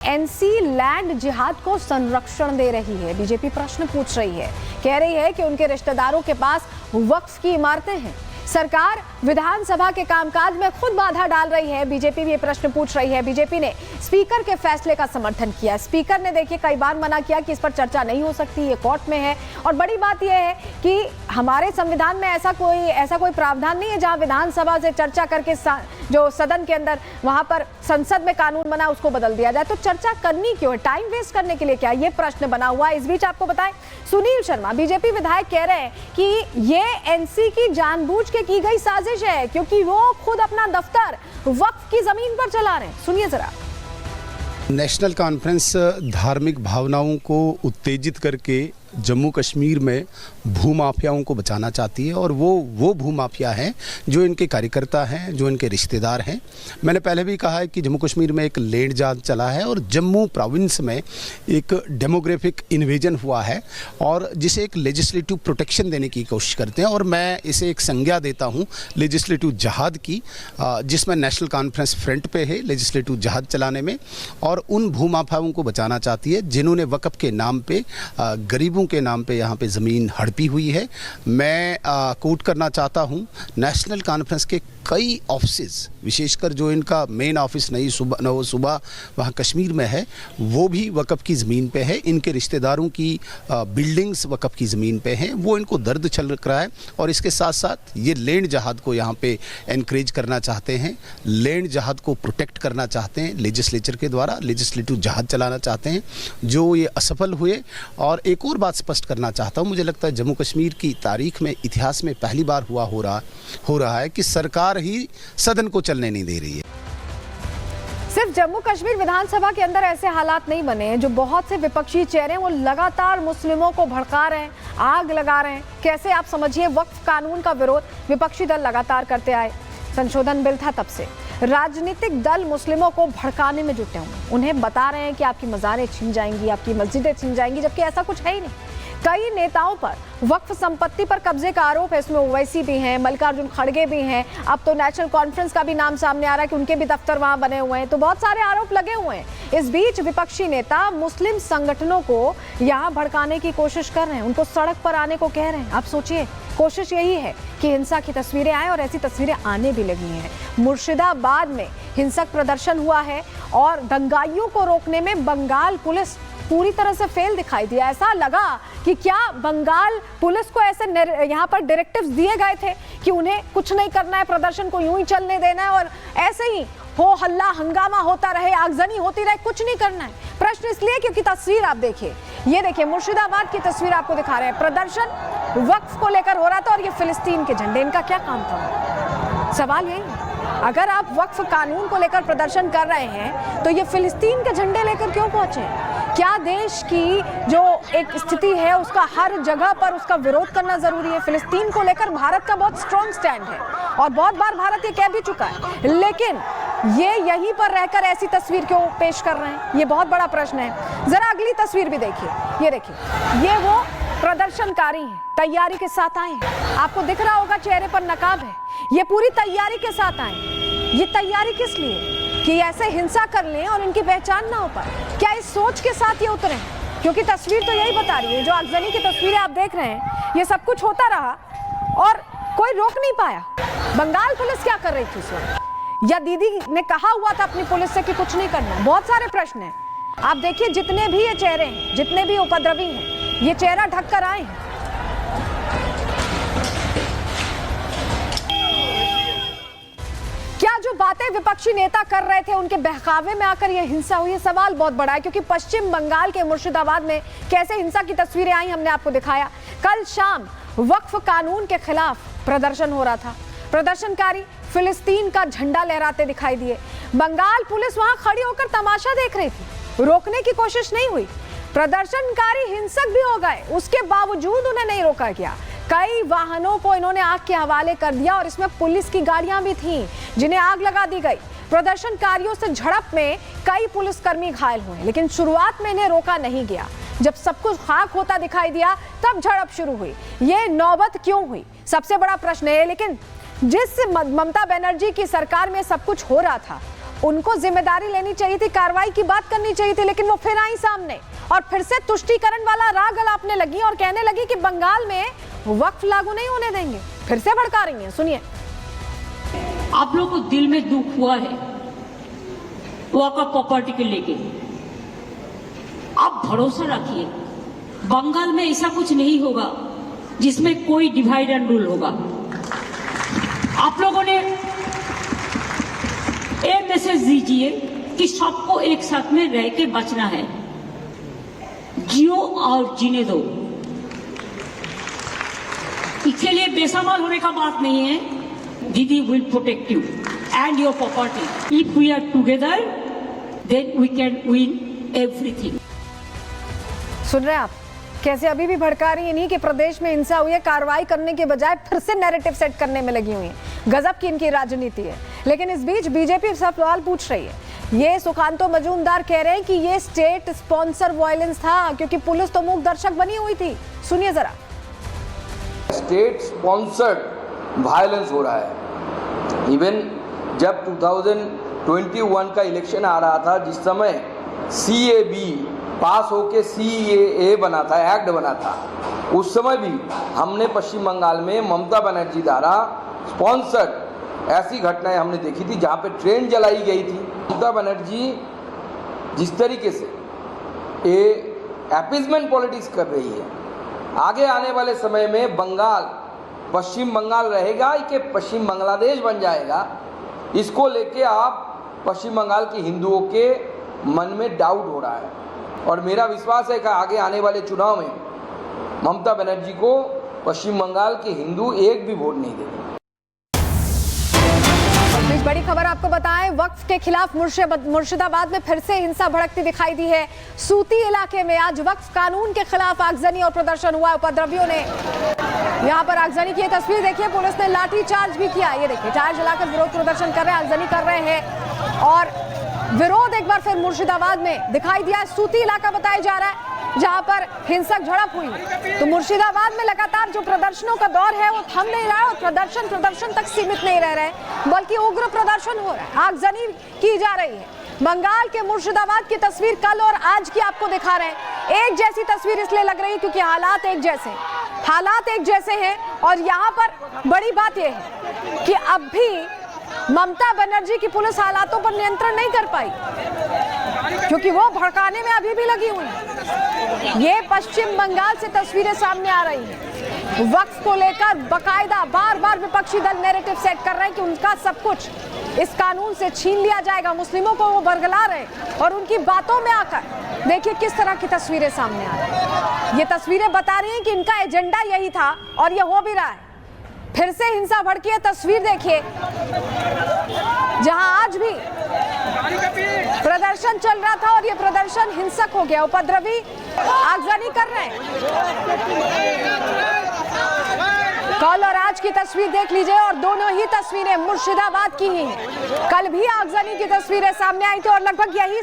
NC land जिहाद को संरक्षण दे रही है। बीजेपी प्रश्न पूछ रही है, कह रही है कि उनके रिश्तेदारों के पास वक्फ की इमारतें हैं। सरकार विधानसभा के कामकाज में खुद बाधा डाल रही है। बीजेपी भी ये प्रश्न पूछ रही है। बीजेपी ने स्पीकर के फैसले का समर्थन किया। स्पीकर ने देखिए कई बार मना किया कि इस पर चर्चा नहीं हो सकती, ये कोर्ट में है। और बड़ी बात यह है कि हमारे संविधान में ऐसा कोई प्रावधान नहीं है जहां विधानसभा से चर्चा करके जो सदन के अंदर वहां पर संसद में कानून बना उसको बदल दिया जाए। तो चर्चा करनी क्यों है, टाइम वेस्ट करने के लिए क्या, ये प्रश्न बना हुआ है। इस बीच आपको बताएं, सुनील शर्मा बीजेपी विधायक कह रहे हैं कि ये एनसी की जानबूझ के की गई साजिश है, क्योंकि वो खुद अपना दफ्तर वक्फ की जमीन पर चला रहे हैं। सुनिए जरा। नेशनल कॉन्फ्रेंस धार्मिक भावनाओं को उत्तेजित करके जम्मू कश्मीर में भूमाफियाओं को बचाना चाहती है, और वो भूमाफिया हैं जो इनके कार्यकर्ता हैं, जो इनके रिश्तेदार हैं। मैंने पहले भी कहा है कि जम्मू कश्मीर में एक लैंड जिहाद चला है और जम्मू प्रोविंस में एक डेमोग्राफिक इन्वेजन हुआ है, और जिसे एक लेजिस्लेटिव प्रोटेक्शन देने की कोशिश करते हैं। और मैं इसे एक संज्ञा देता हूँ लेजिस्लेटिव जिहाद की, जिसमें नेशनल कॉन्फ्रेंस फ्रंट पे है लेजिस्लेटिव जिहाद चलाने में, और उन भूमाफियाओं को बचाना चाहती है जिन्होंने वक्फ के नाम पे गरीबों के नाम पे यहाँ पे ज़मीन हड़पी हुई है। मैं कोट करना चाहता हूँ, नेशनल कॉन्फ्रेंस के कई ऑफिस, विशेषकर जो इनका मेन ऑफिस नहीं सुबह वहाँ कश्मीर में है, वो भी वक्फ की ज़मीन पे है। इनके रिश्तेदारों की बिल्डिंग्स वक्फ की ज़मीन पे हैं। वो इनको दर्द चल रहा है, और इसके साथ साथ ये लैंड जिहाद को यहाँ पे एनकरेज करना चाहते हैं, लैंड जिहाद को प्रोटेक्ट करना चाहते हैं, लेजिस्लेचर के द्वारा लेजिस्लेटिव जिहाद चलाना चाहते हैं, जो ये असफल हुए। और एक और बात स्पष्ट करना चाहता हूँ, मुझे लगता है जम्मू कश्मीर की तारीख में, इतिहास में पहली बार हो रहा है कि सरकार ही सदन को चलने नहीं दे रही है। सिर्फ जम्मू कश्मीर विधानसभा के अंदर ऐसे हालात नहीं बने हैं, जो बहुत से विपक्षी चेहरे वो लगातार मुस्लिमों को भड़का रहे हैं, आग लगा रहे हैं। कैसे, आप समझिए, वक्फ कानून का विरोध विपक्षी दल लगातार करते आए। संशोधन बिल था, तब से राजनीतिक दल मुस्लिमों को भड़काने में जुटे हुए। उन्हें बता रहे हैं कि आपकी मज़ारें छीन जाएंगी, आपकी मस्जिदें छीन जाएंगी, जबकि ऐसा कुछ है ही नहीं। कई नेताओं पर वक्फ संपत्ति पर कब्जे का आरोप है। इसमें ओवैसी भी हैं, मल्लिकार्जुन खड़गे भी हैं। अब तो नेशनल कॉन्फ्रेंस का भी नाम सामने आ रहा है कि उनके भी दफ्तर वहां बने हुए हैं। तो बहुत सारे आरोप लगे हुए हैं। इस बीच विपक्षी नेता मुस्लिम संगठनों को यहां भड़काने की कोशिश कर रहे हैं, उनको सड़क पर आने को कह रहे हैं। आप सोचिए, कोशिश यही है कि हिंसा की तस्वीरें आए, और ऐसी तस्वीरें आने भी लगी हैं। मुर्शिदाबाद में हिंसक प्रदर्शन हुआ है, और दंगाइयों को रोकने में बंगाल पुलिस पूरी तरह से फेल दिखाई दिया। ऐसा लगा कि क्या बंगाल पुलिस को ऐसे यहाँ पर डायरेक्टिव्स दिए गए थे कि उन्हें कुछ नहीं करना है, प्रदर्शन को यूं ही चलने देना है, और ऐसे ही हो हल्ला हंगामा होता रहे, आगजनी होती रहे, कुछ नहीं करना है। प्रश्न इसलिए क्योंकि तस्वीर आप देखिए, ये देखिए मुर्शिदाबाद की तस्वीर आपको दिखा रहे हैं। प्रदर्शन वक्फ को लेकर हो रहा था, और ये फिलिस्तीन के झंडे, इनका क्या काम था? सवाल यही है, अगर आप वक्फ कानून को लेकर प्रदर्शन कर रहे हैं तो ये फिलिस्तीन के झंडे लेकर क्यों पहुंचे? क्या देश की जो एक स्थिति है उसका हर जगह पर उसका विरोध करना जरूरी है? फिलिस्तीन को लेकर भारत का बहुत स्ट्रॉन्ग स्टैंड है, और बहुत बार भारत ये कह भी चुका है, लेकिन ये यहीं पर रहकर ऐसी तस्वीर क्यों पेश कर रहे हैं? ये बहुत बड़ा प्रश्न है। जरा अगली तस्वीर भी देखिए, ये देखिए, ये वो प्रदर्शनकारी हैं, तैयारी के साथ आए हैं। आपको दिख रहा होगा चेहरे पर नकाब है, ये पूरी तैयारी के साथ आए। ये तैयारी किस लिए? कि ऐसे हिंसा कर लें और इनकी पहचान ना हो पाए। क्या इस सोच के साथ ये उतरे? क्योंकि तस्वीर तो यही बता रही है, जो आगजनी की तस्वीरें आप देख रहे हैं, ये सब कुछ होता रहा और कोई रोक नहीं पाया। बंगाल पुलिस क्या कर रही थी उस वक्त? या दीदी ने कहा हुआ था अपनी पुलिस से कि कुछ नहीं करना? बहुत सारे प्रश्न हैं। आप देखिए, जितने भी ये चेहरे हैं, जितने भी उपद्रवी हैं, ये चेहरा ढककर आए हैं। क्या जो बातें विपक्षी नेता कर रहे थे उनके बहकावे में आकर यह हिंसा हुई? सवाल बहुत बड़ा है, क्योंकि पश्चिम बंगाल के मुर्शिदाबाद में कैसे हिंसा की तस्वीरें आई हमने आपको दिखाया। कल शाम वक्फ कानून के खिलाफ प्रदर्शन हो रहा था। प्रदर्शनकारी फिलिस्तीन का झंडा लहराते दिखाई दिए। बंगाल पुलिस वहां खड़ी होकर तमाशा देख रही थी, रोकने की कोशिश नहीं हुई। प्रदर्शनकारी हिंसक भी हो गए, उसके बावजूद उन्हें नहीं रोका गया। कई वाहनों को इन्होंने आग के हवाले कर दिया, और इसमें पुलिस की गाड़ियां भी थीं जिन्हें आग लगा दी गई। प्रदर्शनकारियों से झड़प में कई पुलिसकर्मी घायल हुए, लेकिन शुरुआत में इन्हें रोका नहीं गया। जब सब कुछ खाक होता दिखाई दिया, तब झड़प शुरू हुई। ये नौबत क्यों हुई, सबसे बड़ा प्रश्न है। लेकिन जिस ममता बनर्जी की सरकार में सब कुछ हो रहा था, उनको जिम्मेदारी लेनी चाहिए थी, कार्रवाई की बात करनी चाहिए थी, लेकिन वो फिर आई सामने और फिर से तुष्टीकरण वाला राग अलापने लगी और कहने लगी कि बंगाल में वक्फ लागू नहीं होने देंगे। फिर से भड़का रही हैं, सुनिए। आप लोगों को दिल में दुख हुआ है वक्फ प्रॉपर्टी के लेके, आप भरोसा रखिए बंगाल में ऐसा कुछ नहीं होगा जिसमें कोई डिवाइड एंड रूल होगा। आप लोगों ने ये मैसेज दीजिए कि सबको एक साथ में रह के बचना है, जियो और जीने दो। इसके लिए बेसवाल होने का बात नहीं है। दीदी will protect you and your property. If we are together then we can win everything. सुन रहे हैं आप कैसे अभी भी भड़का रही है, नहीं कि प्रदेश में हिंसा हुई है, कार्रवाई करने के बजाय फिर से नैरेटिव सेट करने में लगी हुई है। गजब की इनकी राजनीति है। लेकिन इस बीच बीजेपी सवाल पूछ रही है। ये सुकांतो मजूमदार कह रहे हैं कि ये स्टेट स्पॉन्सर वायलेंस था, क्योंकि पुलिस तो मूक दर्शक बनी हुई थी। सुनिए जरा। स्टेट स्पॉन्सर्ड वायलेंस हो रहा है। इवन जब 2021 का इलेक्शन आ रहा था, जिस समय CAB पास होके CAA बना था, एक्ट बना था, उस समय भी हमने पश्चिम बंगाल में ममता बनर्जी द्वारा स्पॉन्सर्ड ऐसी घटनाएं हमने देखी थी जहां पे ट्रेन जलाई गई थी। ममता बनर्जी जिस तरीके से अपीजमेंट पॉलिटिक्स कर रही है, आगे आने वाले समय में बंगाल पश्चिम बंगाल रहेगा कि पश्चिम बांग्लादेश बन जाएगा, इसको लेके आप पश्चिम बंगाल के हिंदुओं के मन में डाउट हो रहा है। और मेरा विश्वास है कि आगे आने वाले चुनाव में ममता बनर्जी को पश्चिम बंगाल के हिंदू एक भी वोट नहीं देंगे। बड़ी खबर आपको बताएं, वक्फ के खिलाफ मुर्शिदाबाद में फिर से हिंसा भड़कती दिखाई दी है। सूती इलाके में आज वक्फ कानून के खिलाफ आगजनी और प्रदर्शन हुआ। उपद्रवियों ने यहां पर आगजनी की तस्वीर देखिए। पुलिस ने लाठी चार्ज भी किया। ये देखिए, टायर जलाकर विरोध प्रदर्शन कर रहे हैं, आगजनी कर रहे हैं। और विरोध एक बार फिर मुर्शिदाबाद में दिखाई दिया। सूती इलाका बताया जा रहा है जहां पर हिंसक झड़प हुई। तो मुर्शिदाबाद में लगातार जो प्रदर्शनों का दौर है वो थम नहीं रहा है और प्रदर्शन तक सीमित नहीं रह रहे, बल्कि उग्र प्रदर्शन हो रहा है, आगजनी की जा रही है। बंगाल के मुर्शिदाबाद की तस्वीर कल और आज की आपको दिखा रहे हैं। एक जैसी तस्वीर इसलिए लग रही है क्योंकि हालात एक जैसे हैं। और यहाँ पर बड़ी बात यह है कि अब भी ममता बनर्जी की पुलिस हालातों पर नियंत्रण नहीं कर पाई, क्योंकि वो भड़काने में अभी भी लगी हुई है। ये पश्चिम बंगाल से तस्वीरें सामने आ रही हैं। वक्फ को लेकर बकायदा बार बार विपक्षी दल नैरेटिव सेट कर रहे हैं कि उनका सब कुछ इस कानून से छीन लिया जाएगा। मुस्लिमों को वो बरगला रहे और उनकी बातों में आकर देखिए किस तरह की तस्वीरें सामने आ रही हैं। ये तस्वीरें बता रही हैं कि इनका एजेंडा यही था और ये हो भी रहा है। फिर से हिंसा भड़की है। तस्वीर देखिए जहां आज भी प्रदर्शन चल रहा था और ये प्रदर्शन हिंसक हो गया। उपद्रवी आगजनी कर रहे हैं। कल और आज की तस्वीर देख लीजिए और दोनों ही तस्वीरें मुर्शिदाबाद की ही हैं। कल भी आगजनी की तस्वीरें सामने आई थी और लगभग यही